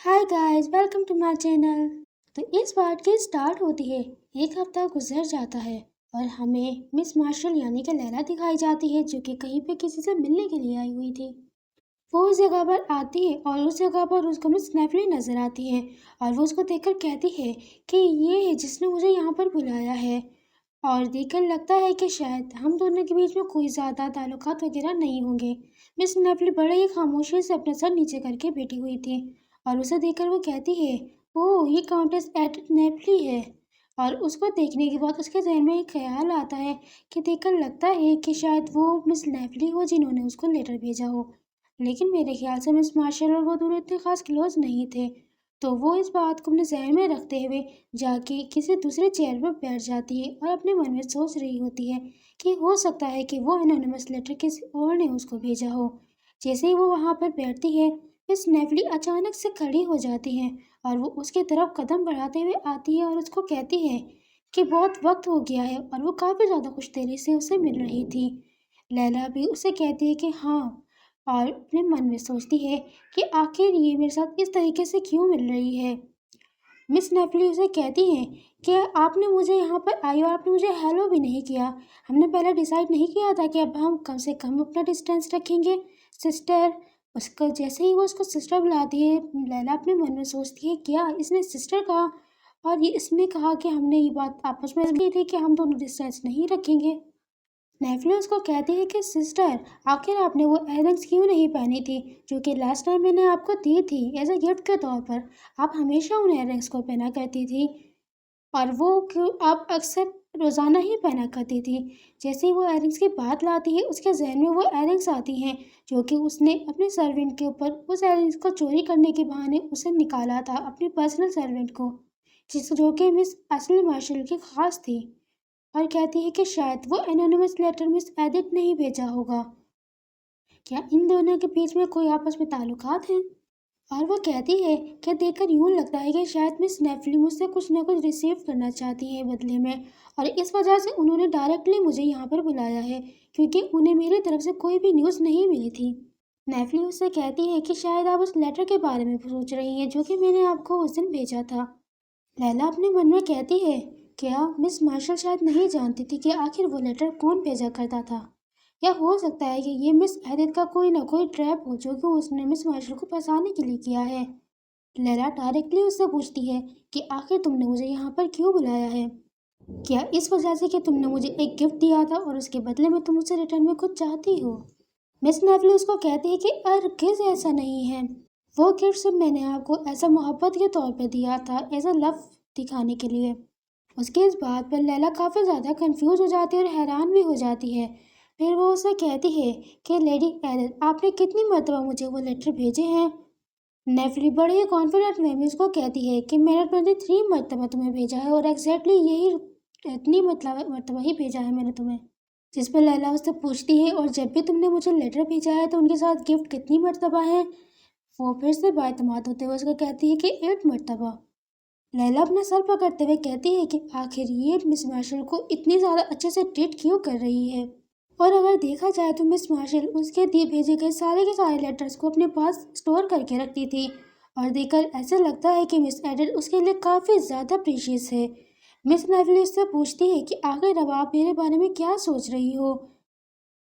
Hi guys, welcome to my channel. तो इस part की स्टार्ट होती है। एक हफ्ता गुजर जाता है और हमें मिस मार्शल यानी कि लैला दिखाई जाती है, जो कि कहीं पे किसी से मिलने के लिए आई हुई थी। वो उस जगह पर आती है और उस जगह पर उसको मिस स्नैपली नजर आती है और वो उसको देखकर कहती है कि ये है जिसने मुझे यहाँ पर बुलाया है। और देखकर लगता है कि शायद हम दोनों के बीच में कोई ज़्यादा ताल्लुकात वगैरह नहीं होंगे। मिस नेफली बड़े ही खामोशी से अपना सर नीचे करके बैठी हुई थी और उसे देखकर वो कहती है, ओह ये काउंटेस एडिथ नेफली है। और उसको देखने के बाद उसके जहन में एक ख्याल आता है कि देखकर लगता है कि शायद वो मिस नेफली हो जिन्होंने उसको लेटर भेजा हो। लेकिन मेरे ख्याल से मिस मार्शल और वो दोनों इतने खास क्लोज नहीं थे। तो वो इस बात को अपने जहन में रखते हुए जाके किसी दूसरे चेयर पर बैठ जाती है और अपने मन में सोच रही होती है कि हो सकता है कि वो एनोनिमस लेटर किसी और ने उसको भेजा हो। जैसे ही वो वहाँ पर बैठती है, मिस नेवली अचानक से खड़ी हो जाती है और वो उसके तरफ कदम बढ़ाते हुए आती है और उसको कहती है कि बहुत वक्त हो गया है और वो काफ़ी ज़्यादा खुश दिली से उसे मिल रही थी। लैला भी उसे कहती है कि हाँ, और अपने मन में सोचती है कि आखिर ये मेरे साथ इस तरीके से क्यों मिल रही है। मिस नेफली उसे कहती हैं कि आपने मुझे यहाँ पर आई और आपने मुझे हेलो भी नहीं किया। हमने पहले डिसाइड नहीं किया था कि अब हम कम से कम अपना डिस्टेंस रखेंगे। सिस्टर, उसका जैसे ही वो उसको सिस्टर बुलाती है, लैला अपने मन में सोचती है क्या इसने सिस्टर कहा। और ये इसने कहा कि हमने ये बात आपस में की थी कि हम दोनों डिस्टेंस नहीं रखेंगे। नेफली उसको कहती है कि सिस्टर, आखिर आपने वो इयररिंग्स क्यों नहीं पहनी थी जो कि लास्ट टाइम मैंने आपको दी थी एज अ गिफ्ट के तौर पर। आप हमेशा उन इयररिंग्स को पहना करती थी और वो क्यों आप अक्सर रोज़ाना ही पहना करती थी। जैसे ही वो इयररिंग्स की बात लाती है, उसके जहन में वो इयररिंग्स आती हैं जो कि उसने अपने सर्वेंट के ऊपर उस इयररिंग्स को चोरी करने के बहाने उसे निकाला था, अपने पर्सनल सर्वेंट को, जिस जो कि मिस असली मार्शल की खास थी। और कहती है कि शायद वो एनोनिमस लेटर मिस एडिथ ने ही भेजा होगा। क्या इन दोनों के बीच में कोई आपस में ताल्लुकात हैं? और वो कहती है कि देखकर यूं लगता है कि शायद मिस नेफली मुझसे कुछ न कुछ रिसीव करना चाहती है बदले में, और इस वजह से उन्होंने डायरेक्टली मुझे यहाँ पर बुलाया है, क्योंकि उन्हें मेरी तरफ से कोई भी न्यूज़ नहीं मिली थी। नेफली उससे कहती है कि शायद आप उस लेटर के बारे में सोच रही हैं जो कि मैंने आपको उस दिन भेजा था। लैला अपने मन में कहती है, क्या मिस मार्शल शायद नहीं जानती थी कि आखिर वो लेटर कौन भेजा करता था। या हो सकता है कि ये मिस एडिथ का कोई ना कोई ट्रैप हो जो कि उसने मिस मार्शल को फंसाने के लिए किया है। लैला डायरेक्टली उससे पूछती है कि आखिर तुमने मुझे यहाँ पर क्यों बुलाया है। क्या इस वजह से कि तुमने मुझे एक गिफ्ट दिया था और उसके बदले में तुम मुझसे रिटर्न में कुछ चाहती हो। मिस नेवली उसको कहती है कि हरगिज़ ऐसा नहीं है। वो गिफ्ट सिर्फ मैंने आपको ऐसा मोहब्बत के तौर पे दिया था, एज अ लव दिखाने के लिए। उसके इस बात पर लैला काफ़ी ज़्यादा कंफ्यूज हो जाती है और हैरान भी हो जाती है। फिर वो उसे कहती है कि लेडी एडिथ, आपने कितनी मरतबा मुझे वो लेटर भेजे हैं। नेफली बड़े ही कॉन्फिडेंट वे में उसको कहती है कि मैंने 23 मरतबा तुम्हें भेजा है और एग्जैक्टली यही इतनी मतलब मरतबा ही भेजा है मैंने तुम्हें। जिस पर लैला उससे पूछती है, और जब भी तुमने मुझे लेटर भेजा है तो उनके साथ गिफ्ट कितनी मरतबा है। वो फिर से बाएतमाद होते हुए उसको कहती है कि 8 मरतबा। लैला अपना सर पकड़ते हुए कहती है कि आखिर ये मिस मार्शल को इतनी ज़्यादा अच्छे से ट्रीट क्यों कर रही है। और अगर देखा जाए तो मिस मार्शल उसके दिए भेजे गए सारे के सारे लेटर्स को अपने पास स्टोर करके रखती थी, और देखकर ऐसा लगता है कि मिस एडिथ उसके लिए काफ़ी ज़्यादा प्रीशियस है। मिस नेवली उससे पूछती है कि आखिर अब आप मेरे बारे में क्या सोच रही हो।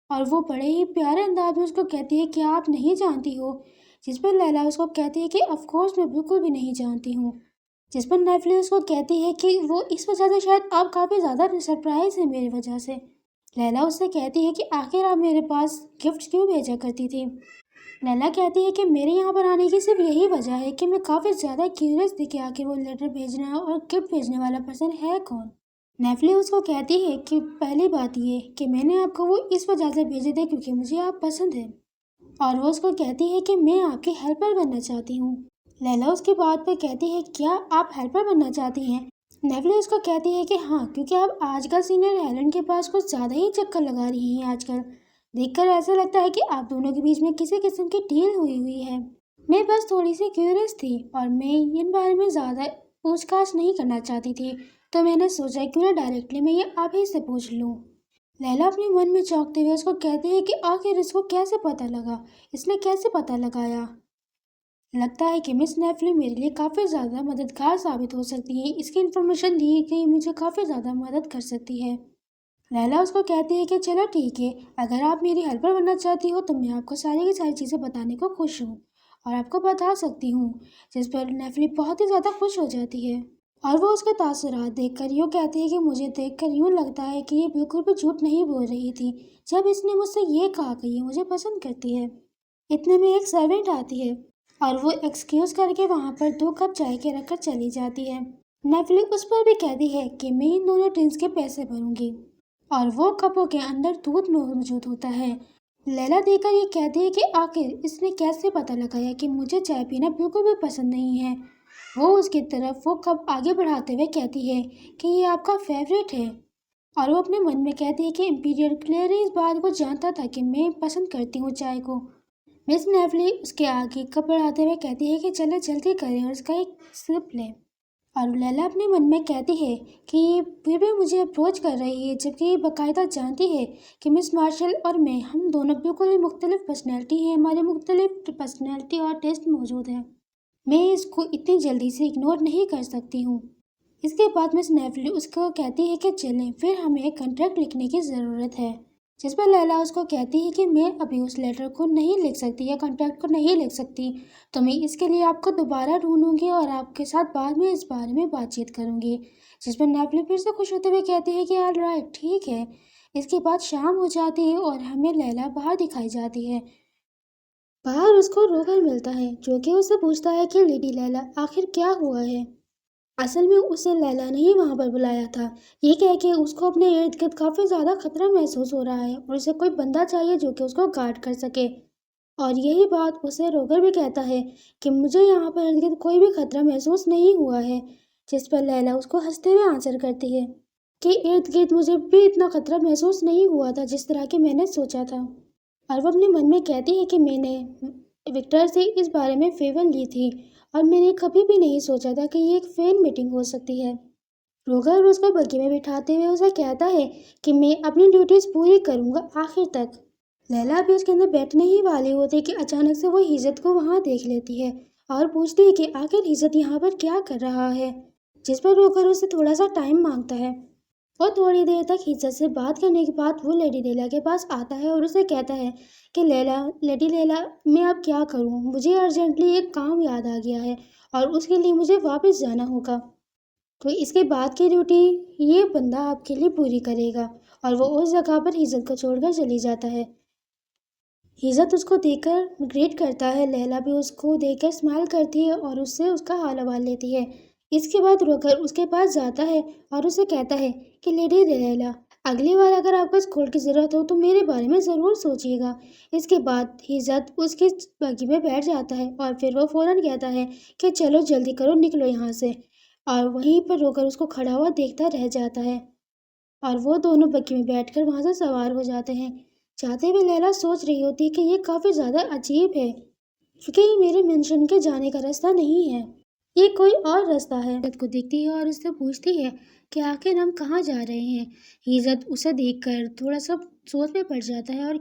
और वो बड़े ही प्यारे अंदाज में उसको कहती है कि आप नहीं जानती हो। जिस पर लैला उसको कहती है कि ऑफ कोर्स मैं बिल्कुल भी नहीं जानती हूँ। जिस पर नेफली उसको कहती है कि वो इस वजह से शायद आप काफ़ी ज़्यादा सरप्राइज है मेरी वजह से। लैला उससे कहती है कि आखिर आप मेरे पास गिफ्ट क्यों भेजा करती थी। लैला कहती है कि मेरे यहाँ पर आने की सिर्फ यही वजह है कि मैं काफ़ी ज़्यादा क्यूरियस थी कि आखिर वो लेटर भेजना और गिफ्ट भेजने वाला पर्सन है कौन। नेफली उसको कहती है कि पहली बात ये कि मैंने आपको वो इस वजह से भेजे थे क्योंकि मुझे आप पसंद है, और वो उसको कहती है कि मैं आपकी हेल्पर बनना चाहती हूँ। लैला उसकी बात पे कहती है, क्या आप हेल्पर बनना चाहती हैं। नेवली उसको कहती है कि हाँ, क्योंकि आप आजकल सीनियर हेलन के पास कुछ ज़्यादा ही चक्कर लगा रही हैं आजकल। देखकर ऐसा लगता है कि आप दोनों के बीच में किसी किस्म की डील हुई हुई है। मैं बस थोड़ी सी क्यूरियस थी और मैं इन बारे में ज़्यादा पूछताछ नहीं करना चाहती थी, तो मैंने सोचा क्यों ना डायरेक्टली मैं ये आप ही से पूछ लूँ। लैला अपने मन में चौंकते हुए उसको कहती है कि आखिर इसको कैसे पता लगा, इसने कैसे पता लगाया। लगता है कि मिस नेफली मेरे लिए काफ़ी ज़्यादा मददगार साबित हो सकती है। इसकी इन्फॉर्मेशन दी गई मुझे काफ़ी ज़्यादा मदद कर सकती है। लैला उसको कहती है कि चलो ठीक है, अगर आप मेरी हेल्पर बनना चाहती हो तो मैं आपको सारी की सारी चीज़ें बताने को खुश हूँ और आपको बता सकती हूँ। जिस पर नेफली बहुत ही ज़्यादा खुश हो जाती है और वो उसके तासुरात देखकर यूँ कहती है कि मुझे देखकर यूँ लगता है कि ये बिल्कुल भी झूठ नहीं बोल रही थी जब इसने मुझसे ये कहा कि ये मुझे पसंद करती है। इतने में एक सर्वेंट आती है और वो एक्सक्यूज़ करके वहाँ पर 2 कप चाय के रखकर चली जाती है। नेफली उस पर भी कहती है कि मैं इन दोनों ड्रिंक्स के पैसे भरूंगी और वो कपों के अंदर दूध मौजूद होता है। लैला देखकर ये कहती है कि आखिर इसने कैसे पता लगाया कि मुझे चाय पीना बिल्कुल भी पसंद नहीं है। वो उसकी तरफ वो कप आगे बढ़ाते हुए कहती है कि ये आपका फेवरेट है और वो अपने मन में कहती है कि इम्पीरियल क्लियरली इस बात को जानता था कि मैं पसंद करती हूँ चाय को। मिस नेवली उसके आगे कप बढ़ाते हुए कहती है कि चलो जल्दी करें और उसका एक सिप लें। और लैला अपने मन में कहती है कि ये फिर भी मुझे अप्रोच कर रही है जबकि ये बाकायदा जानती है कि मिस मार्शल और मैं हम दोनों बिल्कुल ही मुख्तलिफ पर्सनैलिटी हैं, हमारे मुख्तलिफ पर्सनैलिटी और टेस्ट मौजूद हैं। मैं इसको इतनी जल्दी से इग्नोर नहीं कर सकती हूँ। इसके बाद मिस नेवली उसको कहती है कि चलें, फिर हमें एक कॉन्ट्रैक्ट लिखने की ज़रूरत है। जिस पर लैला उसको कहती है कि मैं अभी उस लेटर को नहीं लिख सकती या कॉन्ट्रैक्ट को नहीं लिख सकती, तो मैं इसके लिए आपको दोबारा ढूंढूंगी और आपके साथ बाद में इस बारे में बातचीत करूंगी। जिस पर नेवली फिर से खुश होते हुए कहती है कि ऑल राइट, ठीक है। इसके बाद शाम हो जाती है और हमें लैला बाहर दिखाई जाती है। बाहर उसको रोगर मिलता है जो कि उससे पूछता है कि लेडी लैला आखिर क्या हुआ है। असल में उसे लैला ने ही वहाँ पर बुलाया था। ये कह के उसको अपने इर्द गिर्द काफ़ी ज़्यादा खतरा महसूस हो रहा है और उसे कोई बंदा चाहिए जो कि उसको गार्ड कर सके। और यही बात उसे रोगर भी कहता है कि मुझे यहाँ पर इर्द गिर्द कोई भी खतरा महसूस नहीं हुआ है। जिस पर लैला उसको हंसते हुए आंसर करती है कि इर्द गिर्द मुझे भी इतना खतरा महसूस नहीं हुआ था जिस तरह की मैंने सोचा था। और वो अपने मन में कहती है कि मैंने विक्टर से इस बारे में फेवर ली थी और मैंने कभी भी नहीं सोचा था कि ये एक फैन मीटिंग हो सकती है। रोगर उसको बग्गी में बिठाते हुए उसे कहता है कि मैं अपनी ड्यूटीज पूरी करूंगा आखिर तक। लैला भी उसके अंदर बैठने ही वाली होती है कि अचानक से वो हिज्जत को वहां देख लेती है और पूछती है कि आखिर हिज्जत यहाँ पर क्या कर रहा है। जिस पर रोगर उसे थोड़ा सा टाइम मांगता है और थोड़ी देर तक हिज्जत से बात करने के बाद वो लेडी लैला के पास आता है और उसे कहता है कि लेडी लैला, मैं अब क्या करूं, मुझे अर्जेंटली एक काम याद आ गया है और उसके लिए मुझे वापस जाना होगा। तो इसके बाद की ड्यूटी ये बंदा आपके लिए पूरी करेगा। और वो उस जगह पर हिज्जत को छोड़कर चली जाता है। हिज्जत उसको देखकर ग्रीट करता है, लैला भी उसको देखकर स्माइल करती है और उससे उसका हाल हवाल लेती है। इसके बाद रोकर उसके पास जाता है और उसे कहता है कि लेडी लैला, अगली बार अगर आपको स्कूल की ज़रूरत हो तो मेरे बारे में ज़रूर सोचिएगा। इसके बाद हिज्जत उसकी बग्गी में बैठ जाता है और फिर वो फ़ौरन कहता है कि चलो जल्दी करो, निकलो यहाँ से। और वहीं पर रोकर उसको खड़ा हुआ देखता रह जाता है और वो दोनों बग्गी में बैठकर वहाँ से सवार हो जाते हैं। जाते हुए लैला सोच रही होती है कि ये काफ़ी ज़्यादा अजीब है क्योंकि ये मेरे मेंशन के जाने का रास्ता नहीं है, ये कोई और रास्ता है। इज्जत को देखती है और उससे पूछती है कि आखिर हम कहाँ जा रहे हैं। इज्जत उसे देखकर थोड़ा सा सोच में पड़ जाता है और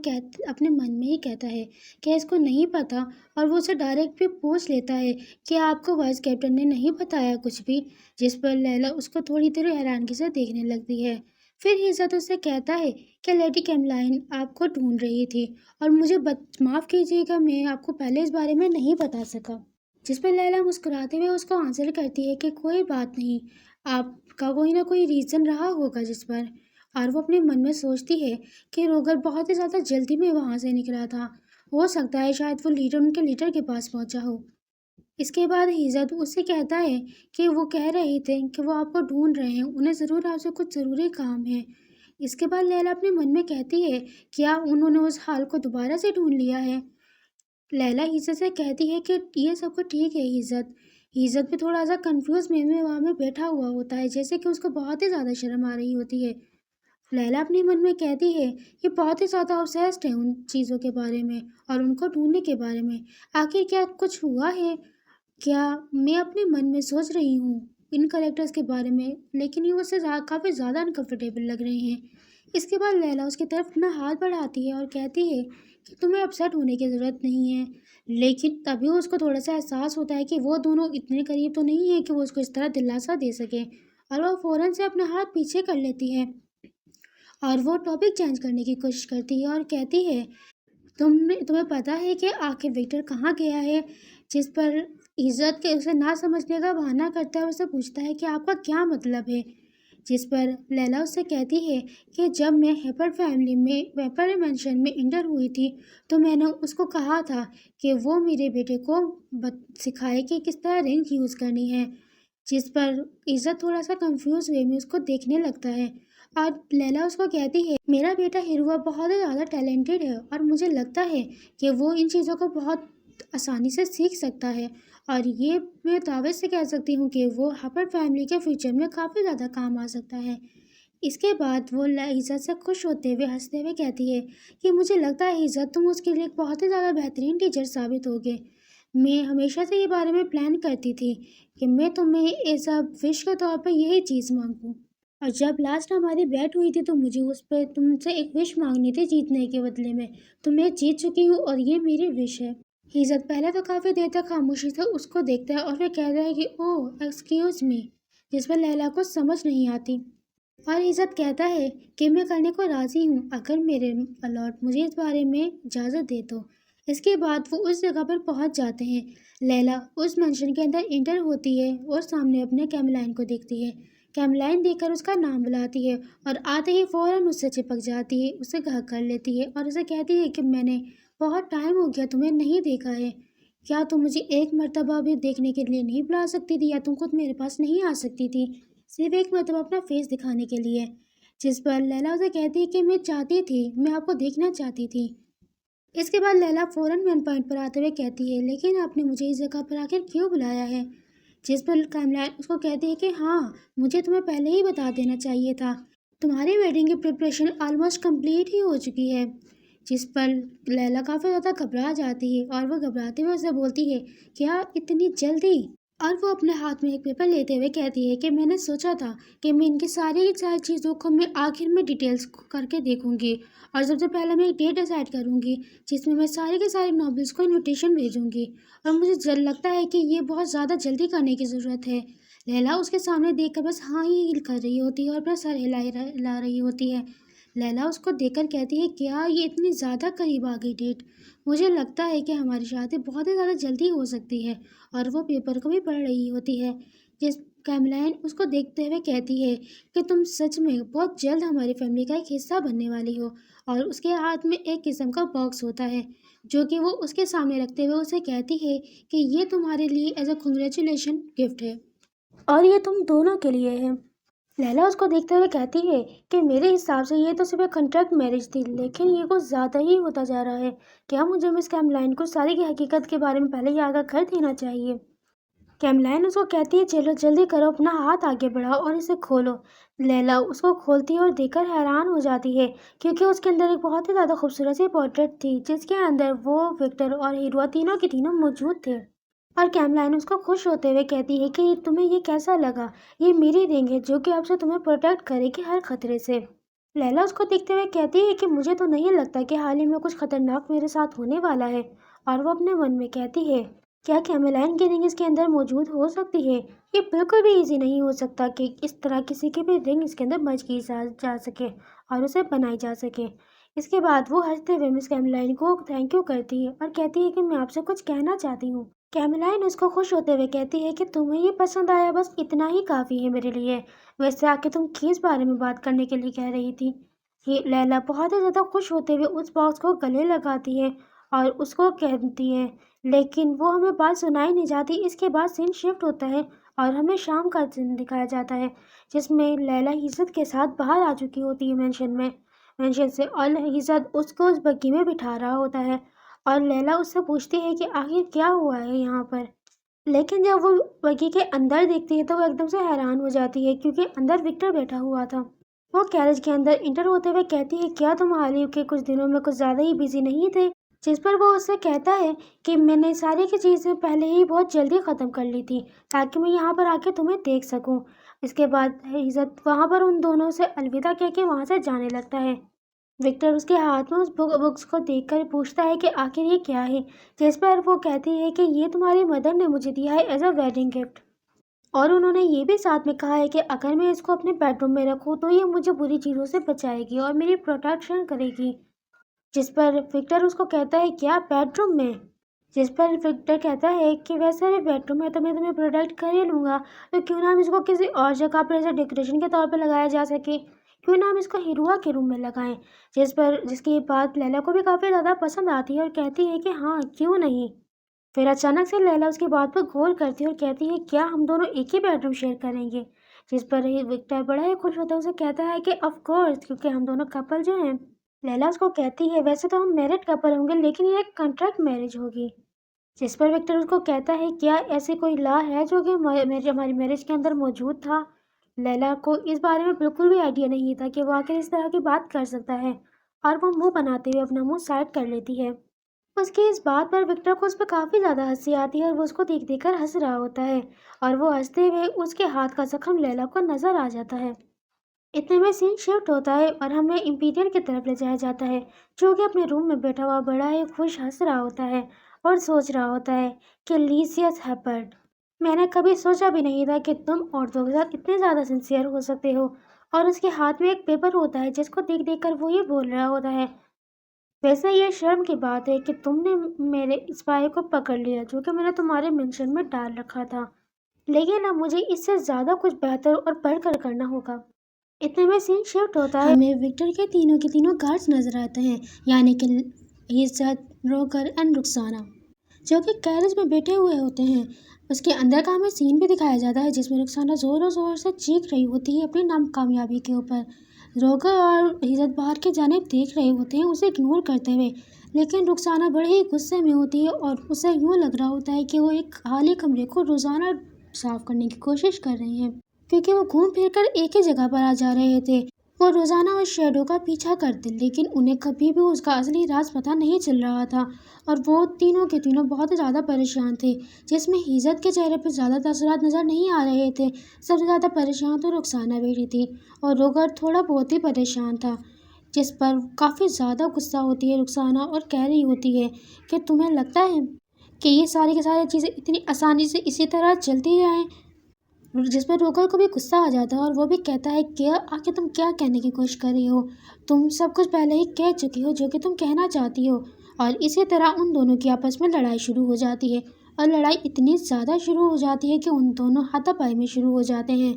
अपने मन में ही कहता है कि इसको नहीं पता। और वो उसे डायरेक्ट भी पूछ लेता है कि आपको वाइस कैप्टन ने नहीं बताया कुछ भी। जिस पर लैला उसको थोड़ी देर हैरानगी से देखने लगती है। फिर इज्जत उससे कहता है कि लेडी कैमलाइन आपको ढूंढ रही थी और मुझे माफ़ कीजिएगा, मैं आपको पहले इस बारे में नहीं बता सका। जिस पर लैला मुस्कुराते हुए उसको आंसर करती है कि कोई बात नहीं, आपका कोई ना कोई रीज़न रहा होगा जिस पर। और वो अपने मन में सोचती है कि रोगर बहुत ही ज़्यादा जल्दी में वहाँ से निकला था, हो सकता है शायद वो उनके लीडर के पास पहुँचा हो। इसके बाद इज़्ज़त उससे कहता है कि वो कह रहे थे कि वो आपको ढूंढ रहे हैं, उन्हें ज़रूर आपसे कुछ ज़रूरी काम है। इसके बाद लैला अपने मन में कहती है क्या उन्होंने उस हाल को दोबारा से ढूंढ लिया है। लैला इज़्ज़त से कहती है कि ये सब कुछ ठीक है इज़्ज़त। इज़्ज़त भी थोड़ा सा कंफ्यूज में वहाँ में बैठा हुआ होता है, जैसे कि उसको बहुत ही ज़्यादा शर्म आ रही होती है। लैला अपने मन में कहती है ये बहुत ही ज़्यादा ऑब्सेस्ड है उन चीज़ों के बारे में और उनको ढूंढने के बारे में। आखिर क्या कुछ हुआ है, क्या मैं अपने मन में सोच रही हूँ इन करेक्टर्स के बारे में, लेकिन ये मुझसे काफ़ी ज़्यादा अनकंफर्टेबल लग रहे हैं। इसके बाद लैला उसकी तरफ अपना हाथ बढ़ाती है और कहती है कि तुम्हें अपसेट होने की ज़रूरत नहीं है, لیکن تبھی اس کو تھوڑا سا احساس ہوتا ہے کہ وہ دونوں اتنے قریب تو نہیں ہیں کہ وہ اس کو اس طرح دلاسا دے سکے، اور وہ فوراً سے اپنا ہاتھ پیچھے کر لیتی ہے اور وہ ٹاپک چینج کرنے کی کوشش کرتی ہے اور کہتی ہے تمہیں پتہ ہے کہ آخر وکٹر کہاں گیا ہے؟ جس پر عزت کے اسے نہ سمجھنے کا بہانہ کرتا ہے، اسے پوچھتا ہے کہ آپ کا کیا مطلب ہے؟ جس پر لیلا اس سے کہتی ہے کہ جب میں ہیپر مینشن میں انٹر ہوئی تھی تو میں نے اس کو کہا تھا کہ وہ میرے بیٹے کو سکھائے کہ کس طرح رنگ یوز کرنی ہے، جس پر عزت تھوڑا سا کنفیوز وے میں اس کو دیکھنے لگتا ہے اور لیلا اس کو کہتی ہے میرا بیٹا ہیروا بہت زیادہ ٹیلنٹڈ ہے اور مجھے لگتا ہے کہ وہ ان چیزوں کو بہت آسانی سے سیکھ سکتا ہے، اور یہ میں دعوے سے کہہ سکتی ہوں کہ وہ ہیپر فیملی کے فیوچر میں کافی زیادہ کام آ سکتا ہے۔ اس کے بعد وہ عزت سے خوش ہوتے ہوئے ہنستے ہوئے کہتی ہے کہ مجھے لگتا ہے عزت تم اس کے لیے ایک بہت ہی زیادہ بہترین ٹیچر ثابت ہوگے۔ میں ہمیشہ سے یہ بارے میں پلان کرتی تھی کہ میں تمہیں ایز اے وش کے طور پر یہی چیز مانگوں، اور جب لاسٹ ہماری بیٹ ہوئی تھی تو مجھے اس پہ تم سے ایک وش مانگنی تھی جیتنے کے بدلے میں، تو میں جیت چکی ہوں اور یہ میری وش ہے۔ عزت پہلے تو کافی دیر تک خاموشی سے اس کو دیکھتا ہے اور پھر کہتا ہے کہ اوہ ایکسکیوز می، جس پر لیلا کو سمجھ نہیں آتی، اور عزت کہتا ہے کہ میں کرنے کو راضی ہوں اگر میرے پلاٹ مجھے اس بارے میں اجازت دے تو۔ اس کے بعد وہ اس جگہ پر پہنچ جاتے ہیں۔ لیلا اس مینشن کے اندر انٹر ہوتی ہے اور سامنے اپنے کیملائن کو دیکھتی ہے۔ کیملائن دیکھ کر اس کا نام بلاتی ہے اور آتے ہی فوراً اس سے چپک جاتی ہے، اسے ہگ کر لیتی ہے اور اسے کہتی ہے کہ میں نے بہت ٹائم ہو گیا تمہیں نہیں دیکھا ہے، کیا تم مجھے ایک مرتبہ بھی دیکھنے کے لیے نہیں بلا سکتی تھی، یا تم خود میرے پاس نہیں آ سکتی تھی صرف ایک مرتبہ اپنا فیس دکھانے کے لیے؟ جس پر لیلا اسے کہتی ہے کہ میں چاہتی تھی، میں آپ کو دیکھنا چاہتی تھی۔ اس کے بعد لیلا فوراً مین پوائنٹ پر آتے ہوئے کہتی ہے لیکن آپ نے مجھے اس جگہ پر آخر کیوں بلایا ہے؟ جس پر کیملائن اس کو کہتی ہے کہ ہاں مجھے تمہیں پہلے ہی بتا دینا چاہیے تھا، تمہاری ویڈنگ کی پریپریشن آلموسٹ کمپلیٹ ہی ہو چکی ہے۔ جس پر لیلا کافی زیادہ گھبرا جاتی ہے اور وہ گھبراتے ہوئے اسے بولتی ہے کیا اتنی جلدی؟ اور وہ اپنے ہاتھ میں ایک پیپر لیتے ہوئے کہتی ہے کہ میں نے سوچا تھا کہ میں ان کی ساری چیزوں کو میں آخر میں ڈیٹیلز کر کے دیکھوں گی، اور سب سے پہلے میں ایک ڈیٹ ڈیسائیڈ کروں گی جس میں سارے کے سارے ناولس کو انویٹیشن بھیجوں گی، اور مجھے لگتا ہے کہ یہ بہت زیادہ جلدی کرنے کی ضرورت ہے۔ لیلا اس کے سامنے دیکھ کر بس ہاں ہی کر رہی ہوتی ہے اور اپنا سر ہلا رہی ہوتی ہے۔ لیلا اس کو دیکھ کر کہتی ہے کیا یہ اتنی زیادہ قریب آ گئی ڈیٹ؟ مجھے لگتا ہے کہ ہماری شادی بہت ہی زیادہ جلدی ہو سکتی ہے، اور وہ پیپر کو بھی پڑھ رہی ہوتی ہے۔ جس کیملائن اس کو دیکھتے ہوئے کہتی ہے کہ تم سچ میں بہت جلد ہماری فیملی کا ایک حصہ بننے والی ہو، اور اس کے ہاتھ میں ایک قسم کا باکس ہوتا ہے جو کہ وہ اس کے سامنے رکھتے ہوئے اسے کہتی ہے کہ یہ تمہارے لیے ایز اے کنگریچولیشن گفٹ ہے اور یہ تم دونوں کے لیے ہے۔ لیلا اس کو دیکھتے ہوئے کہتی ہے کہ میرے حساب سے یہ تو صرف ایک کنٹریکٹ میرج تھی، لیکن یہ کچھ زیادہ ہی ہوتا جا رہا ہے، کیا مجھے مس کیملائن کو ساری کی حقیقت کے بارے میں پہلے ہی آگاہ کر دینا چاہیے؟ کیملائن اس کو کہتی ہے چلو جلدی کرو، اپنا ہاتھ آگے بڑھاؤ اور اسے کھولو۔ لیلا اس کو کھولتی ہے اور دیکھ کر حیران ہو جاتی ہے کیونکہ اس کے اندر ایک بہت ہی زیادہ خوبصورت سی پورٹریٹ تھی جس کے اندر وہ وکٹر اور ہیروا تینوں کے تینوں موجود تھے، اور کیملائن اس کو خوش ہوتے ہوئے کہتی ہے کہ تمہیں یہ کیسا لگا؟ یہ میری رنگ ہے جو کہ اب سے تمہیں پروٹیکٹ کرے گی ہر خطرے سے۔ لیلا اس کو دیکھتے ہوئے کہتی ہے کہ مجھے تو نہیں لگتا کہ حال ہی میں کچھ خطرناک میرے ساتھ ہونے والا ہے، اور وہ اپنے من میں کہتی ہے کیا کیملائن کی رنگ اس کے اندر موجود ہو سکتی ہے؟ یہ بالکل بھی ایزی نہیں ہو سکتا کہ اس طرح کسی کی بھی رنگ اس کے اندر مرج کی جا سکے اور اسے بنائی جا سکے۔ اس کے بعد وہ ہنستے ہوئے مس کیملائن کو تھینک یو کرتی ہے اور کہتی ہے کہ میں آپ سے کچھ کہنا چاہتی ہوں۔ کیملائن اس کو خوش ہوتے ہوئے کہتی ہے کہ تمہیں یہ پسند آیا، بس اتنا ہی کافی ہے میرے لیے، ویسے آ کے تم کس بارے میں بات کرنے کے لیے کہہ رہی تھی؟ یہ لیلا بہت ہی زیادہ خوش ہوتے ہوئے اس باکس کو گلے لگاتی ہے اور اس کو کہتی ہے لیکن وہ ہمیں بات سنائی نہیں جاتی۔ اس کے بعد سین شفٹ ہوتا ہے اور ہمیں شام کا سین دکھایا جاتا ہے جس میں لیلا عزت کے ساتھ باہر آ چکی ہوتی ہے مینشن سے، اور عزت اس کو اس بگی میں بٹھا رہا ہوتا ہے، اور لیلا اس سے پوچھتی ہے کہ آخر کیا ہوا ہے یہاں پر، لیکن جب وہ بگی کے اندر دیکھتی ہے تو وہ ایک دم سے حیران ہو جاتی ہے کیونکہ اندر وکٹر بیٹھا ہوا تھا۔ وہ کیریج کے اندر انٹر ہوتے ہوئے کہتی ہے کیا تم حال ہی کے کچھ دنوں میں کچھ زیادہ ہی بزی نہیں تھے؟ جس پر وہ اس سے کہتا ہے کہ میں نے ساری کی چیزیں پہلے ہی بہت جلدی ختم کر لی تھی تاکہ میں یہاں پر آ کے تمہیں دیکھ سکوں۔ اس کے بعد عزت وہاں پر ان دونوں سے الوداع کہہ کے وہاں سے جانے لگتا ہے۔ विक्टर उसके हाथ में उस बुक्स को देखकर पूछता है कि आखिर ये क्या है, जिस पर वो कहती है कि ये तुम्हारी मदर ने मुझे दिया है एज अ वेडिंग गिफ्ट, और उन्होंने ये भी साथ में कहा है कि अगर मैं इसको अपने बेडरूम में रखूँ तो ये मुझे बुरी चीज़ों से बचाएगी और मेरी प्रोटेक्शन करेगी। जिस पर विक्टर उसको कहता है क्या बेडरूम में? जिस पर विक्टर कहता है कि वैसे भी बेडरूम में तो मैं तुम्हें प्रोटेक्ट कर ही लूँगा, तो क्यों ना हम इसको किसी और जगह पर एज डेकोरेशन के तौर पर लगाया जा सके, क्यों ना हम इसको हिरुआ के रूम में लगाएं। जिसकी ये बात लैला को भी काफ़ी ज़्यादा पसंद आती है और कहती है कि हाँ क्यों नहीं। फिर अचानक से लैला उसकी बात पर गौर करती है और कहती है क्या हम दोनों एक ही बेडरूम शेयर करेंगे? जिस पर ही विक्टर बड़ा ही खुश होता है, उसे कहता है कि ऑफ कोर्स, क्योंकि हम दोनों कपल जो हैं। लैला उसको कहती है वैसे तो हम मैरिड कपल होंगे लेकिन ये एक कॉन्ट्रैक्ट मैरिज होगी। जिस पर विक्टर उसको कहता है क्या ऐसे कोई लॉ है जो कि हमारी मैरिज के अंदर मौजूद था। लैला को इस बारे में बिल्कुल भी आइडिया नहीं था कि वो आखिर इस तरह की बात कर सकता है, और वो मुंह बनाते हुए अपना मुंह साइड कर लेती है। उसकी इस बात पर विक्टर को उस पर काफ़ी ज़्यादा हंसी आती है और वो उसको देख देख कर हंस रहा होता है, और वो हंसते हुए उसके हाथ का जख्म लैला को नजर आ जाता है। इतने में सीन शिफ्ट होता है और हमें इंपीरियल की तरफ ले जाया जाता है, जो कि अपने रूम में बैठा हुआ बड़ा ही खुश हंस रहा होता है और सोच रहा होता है कि लीसियस हैपर्ड, मैंने कभी सोचा भी नहीं था कि तुम औरतों के साथ इतने ज़्यादा सिंसियर हो सकते हो। और उसके हाथ में एक पेपर होता है जिसको देख देख कर वो ये बोल रहा होता है वैसे ये शर्म की बात है कि तुमने मेरे स्पाई को पकड़ लिया जो कि मैंने तुम्हारे मेंशन में डाल रखा था, लेकिन अब मुझे इससे ज़्यादा कुछ बेहतर और बढ़कर करना होगा। इतने में सीन शिफ्ट होता है, हमें विक्टर के तीनों गार्ड्स नजर आते हैं, यानी कि इज्जत, रोगर एंड रुखसाना, जो कि कैरेज में बैठे हुए होते हैं। उसके अंदर का हमें सीन भी दिखाया जाता है जिसमें रुखसाना ज़ोरों ज़ोर से चीख रही होती है अपनी नाकामयाबी के ऊपर। रोगर और इज्जत बाहर की जानिब देख रहे होते हैं उसे इग्नोर करते हुए, लेकिन रुखसाना बड़े ही गुस्से में होती है और उसे यूँ लग रहा होता है कि वो एक खाली कमरे को रोज़ाना साफ करने की कोशिश कर रही हैं, क्योंकि वो घूम फिर कर एक ही जगह पर आ जा रहे थे। वो रोज़ाना उस शैडो का पीछा करते, लेकिन उन्हें कभी भी उसका असली राज पता नहीं चल रहा था, और वो तीनों के तीनों बहुत ही ज़्यादा परेशान थे, जिसमें इज्जत के चेहरे पर ज़्यादा तासुरात नज़र नहीं आ रहे थे। सबसे ज़्यादा परेशान तो रुखसाना बैठी थी, और रोगर थोड़ा बहुत ही परेशान था, जिस पर काफ़ी ज़्यादा गुस्सा होती है रुखसाना और कह रही होती है कि तुम्हें लगता है कि ये सारी की सारी चीज़ें इतनी आसानी से इसी तरह चलती जाएँ? जिस पर रोगर को भी गुस्सा आ जाता है और वो भी कहता है कि आखिर तुम क्या कहने की कोशिश कर रही हो, तुम सब कुछ पहले ही कह चुकी हो जो कि तुम कहना चाहती हो। और इसी तरह उन दोनों की आपस में लड़ाई शुरू हो जाती है, और लड़ाई इतनी ज़्यादा शुरू हो जाती है कि उन दोनों हाथापाई में शुरू हो जाते हैं।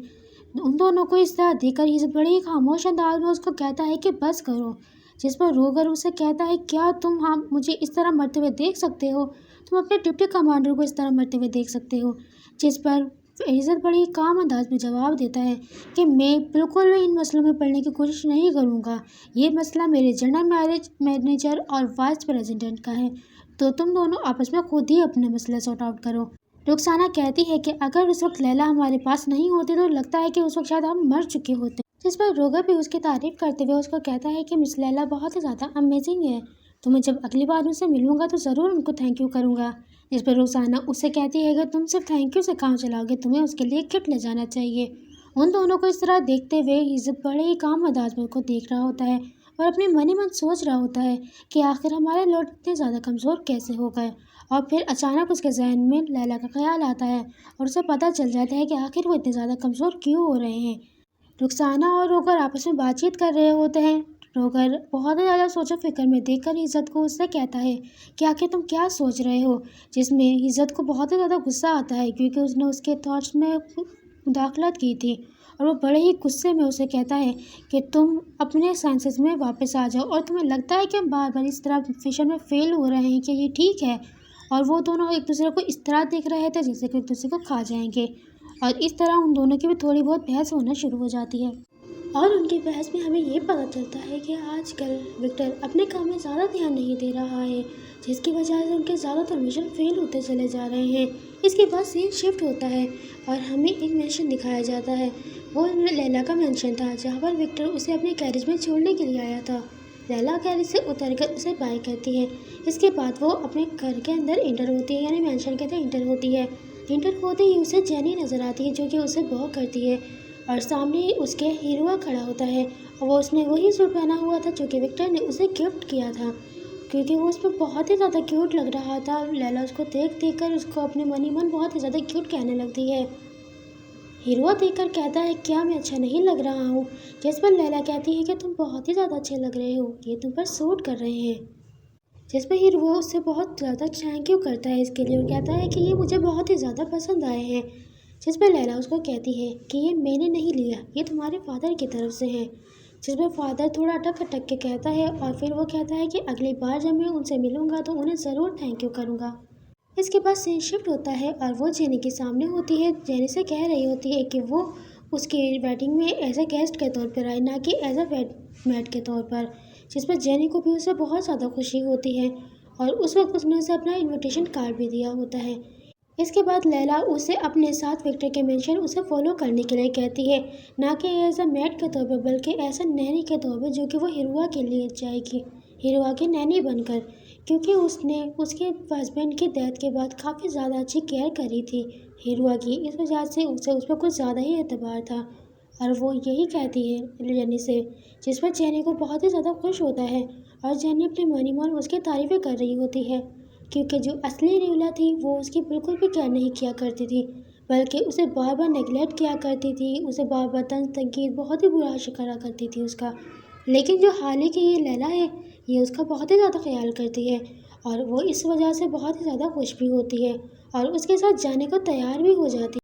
उन दोनों को इस तरह देखकर इस बड़े ही खामोश अंदाज में उसको कहता है कि बस करो। जिस पर रोगर उसे कहता है क्या तुम मुझे इस तरह मरते हुए देख सकते हो, तुम अपने डिप्टी कमांडर को इस तरह मरते हुए देख सकते हो। जिस पर इज़्ज़त बड़ी ही काम अंदाज में जवाब देता है कि मैं बिल्कुल भी इन मसलों में पड़ने की कोशिश नहीं करूँगा, ये मसला मेरे जनरल मैनेजर और वाइस प्रेसिडेंट का है, तो तुम दोनों आपस में खुद ही अपने मसले सॉर्ट आउट करो। रुखसाना कहती है कि अगर उस वक्त लैला हमारे पास नहीं होती तो लगता है कि उस वक्त शायद हम मर चुके होते। जिस पर रोगर भी उसकी तारीफ करते हुए उसको कहता है कि मिस लैला बहुत ही ज़्यादा अमेजिंग है, तो मैं जब अगली बार उनसे मिलूंगा तो ज़रूर उनको थैंक यू करूँगा। जिस पर रुखसाना उससे कहती है कि तुम सिर्फ थैंक यू से काम चलाओगे, तुम्हें उसके लिए किट ले जाना चाहिए। उन दोनों को इस तरह देखते हुए इज्जत बड़े ही काम अंदाज में को देख रहा होता है और अपने मन ही मन सोच रहा होता है कि आखिर हमारे लोग इतने ज़्यादा कमज़ोर कैसे हो गए। और फिर अचानक उसके जहन में लैला का ख्याल आता है और उसे पता चल जाता है कि आखिर वो इतने ज़्यादा कमज़ोर क्यों हो रहे हैं। रुखसाना और रोगर आपस में बातचीत कर रहे होते हैं। रोगर बहुत ही ज़्यादा सोचो फिक्र में देखकर इज्जत को उससे कहता है कि आखिर तुम क्या सोच रहे हो, जिसमें इज्जत को बहुत ही ज़्यादा गुस्सा आता है क्योंकि उसने उसके थॉट्स में मुदाखलत की थी, और वो बड़े ही गुस्से में उसे कहता है कि तुम अपने सेंसेस में वापस आ जाओ, और तुम्हें लगता है कि हम बार बार इस तरह फिशन में फेल हो रहे हैं कि ये ठीक है। और वो दोनों एक दूसरे को इस तरह देख रहे थे जैसे कि एक दूसरे को खा जाएंगे, और इस तरह उन दोनों की भी थोड़ी बहुत बहस होना शुरू हो जाती है। और उनकी बहस में हमें ये पता चलता है कि आजकल विक्टर अपने काम में ज़्यादा ध्यान नहीं दे रहा है, जिसकी वजह से उनके ज़्यादातर मिशन फेल होते चले जा रहे हैं। इसके बाद सीन शिफ्ट होता है और हमें एक मेंशन दिखाया जाता है। वो लैला का मेंशन था जहाँ पर विक्टर उसे अपने कैरेज में छोड़ने के लिए आया था। लैला कैरेज से उतरकर उसे बाय करती है। इसके बाद वो अपने घर के अंदर इंटर होती है, यानी मेंशन के अंदर इंटर होती है। इंटर होते ही उसे जेनी नज़र आती है जो कि उसे बहुत करती है। اور سامنے اس کے ہیروا کھڑا ہوتا ہے اور وہ اس نے وہی سوٹ پہنا ہوا تھا جو کہ وکٹر نے اسے گفٹ کیا تھا، کیونکہ وہ اس پہ بہت ہی زیادہ کیوٹ لگ رہا تھا۔ لیلا اس کو دیکھ کر اس کو اپنے من ہی من بہت ہی زیادہ کیوٹ کہنے لگتی ہے۔ ہیروا دیکھ کر کہتا ہے کیا میں اچھا نہیں لگ رہا ہوں؟ جس پر لیلا کہتی ہے کہ تم بہت ہی زیادہ اچھے لگ رہے ہو، یہ تم پر سوٹ کر رہے ہیں۔ جس پر ہیروا اس سے بہت زیادہ تھینک یو کرتا ہے اس کے لیے اور کہتا ہے کہ یہ مجھے بہت ہی زیادہ پسند آئے ہیں۔ جس پر لیلا اس کو کہتی ہے کہ یہ میں نے نہیں لیا، یہ تمہارے فادر کی طرف سے ہے۔ جس پر فادر تھوڑا اٹک کے کہتا ہے اور پھر وہ کہتا ہے کہ اگلی بار جب میں ان سے ملوں گا تو انہیں ضرور تھینک یو کروں گا۔ اس کے بعد سین شفٹ ہوتا ہے اور وہ جینی کے سامنے ہوتی ہے۔ جینی سے کہہ رہی ہوتی ہے کہ وہ اس کی ویڈنگ میں ایز اے گیسٹ کے طور پر آئے، نہ کہ ایز اے بیڈ میٹ کے طور پر۔ جس پر جینی کو بھی اس سے بہت زیادہ خوشی ہوتی ہے اور اس وقت اس نے اسے اپنا انویٹیشن کارڈ بھی دیا ہوتا ہے۔ اس کے بعد لیلا اسے اپنے ساتھ وکٹر کے مینشن اسے فالو کرنے کے لیے کہتی ہے، نہ کہ ایز اے میٹ کے طور پر بلکہ ایز اے نینی کے طور پر، جو کہ وہ ہیروا کے لیے جائے گی، ہیروا کی نینی بن کر، کیونکہ اس نے اس کے ہسبینڈ کی ڈیتھ کے بعد کافی زیادہ اچھی کیئر کری تھی ہیروا کی، اس وجہ سے اسے اس پر کچھ زیادہ ہی اعتبار تھا اور وہ یہی کہتی ہے جینی سے۔ جس پر جینی کو بہت ہی زیادہ خوش ہوتا ہے اور جینی اپنے من ہی من اس کی تعریفیں کر رہی ہوتی ہے، کیونکہ جو اصلی ریولا تھی وہ اس کی بالکل بھی کیئر نہیں کیا کرتی تھی، بلکہ اسے بار بار نیگلیکٹ کیا کرتی تھی، اسے بار بار طنز تنقید بہت ہی برا کرا کرتی تھی اس کا۔ لیکن جو حال ہی کی یہ لیلا ہے، یہ اس کا بہت ہی زیادہ خیال کرتی ہے اور وہ اس وجہ سے بہت ہی زیادہ خوش بھی ہوتی ہے اور اس کے ساتھ جانے کو تیار بھی ہو جاتی ہے۔